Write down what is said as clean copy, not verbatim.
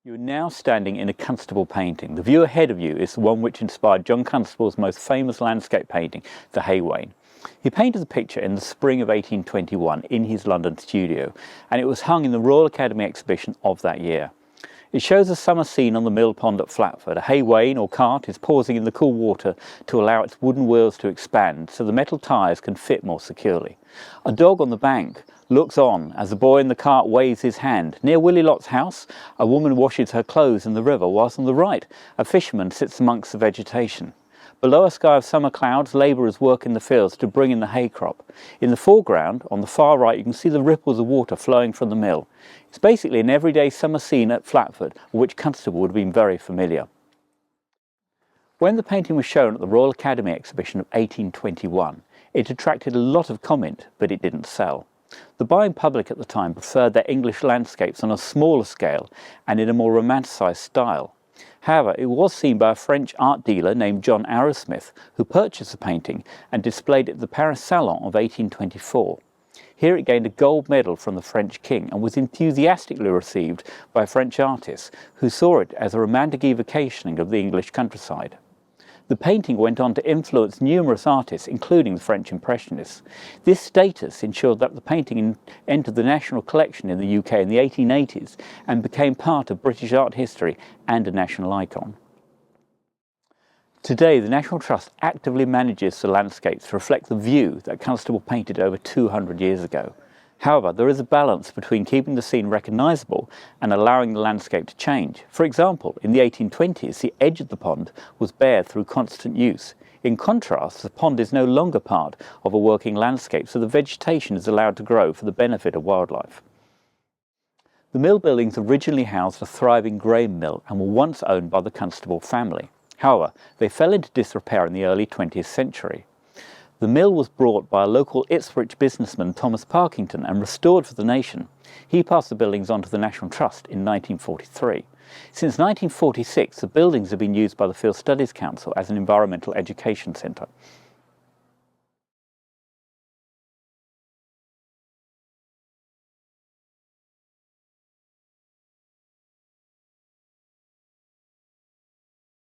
You are now standing in a Constable painting. The view ahead of you is the one which inspired John Constable's most famous landscape painting, the Hay Wain. He painted the picture in the spring of 1821 in his London studio, and it was hung in the Royal Academy exhibition of that year. It shows a summer scene on the mill pond at Flatford. A hay wain or cart is pausing in the cool water to allow its wooden wheels to expand so the metal tyres can fit more securely. A dog on the bank looks on as the boy in the cart waves his hand. Near Willy Lott's house, a woman washes her clothes in the river, whilst on the right, a fisherman sits amongst the vegetation. Below a sky of summer clouds, labourers work in the fields to bring in the hay crop. In the foreground, on the far right, you can see the ripples of water flowing from the mill. It's basically an everyday summer scene at Flatford, of which Constable would have been very familiar. When the painting was shown at the Royal Academy exhibition of 1821, it attracted a lot of comment, but it didn't sell. The buying public at the time preferred their English landscapes on a smaller scale and in a more romanticised style. However, it was seen by a French art dealer named John Arrowsmith, who purchased the painting and displayed it at the Paris Salon of 1824. Here it gained a gold medal from the French king and was enthusiastically received by French artists who saw it as a romantic evocation of the English countryside. The painting went on to influence numerous artists, including the French Impressionists. This status ensured that the painting entered the national collection in the UK in the 1880s and became part of British art history and a national icon. Today, the National Trust actively manages the landscapes to reflect the view that Constable painted over 200 years ago. However, there is a balance between keeping the scene recognisable and allowing the landscape to change. For example, in the 1820s, the edge of the pond was bare through constant use. In contrast, the pond is no longer part of a working landscape, so the vegetation is allowed to grow for the benefit of wildlife. The mill buildings originally housed a thriving grain mill and were once owned by the Constable family. However, they fell into disrepair in the early 20th century. The mill was bought by a local Ipswich businessman, Thomas Parkington, and restored for the nation. He passed the buildings on to the National Trust in 1943. Since 1946, the buildings have been used by the Field Studies Council as an environmental education centre.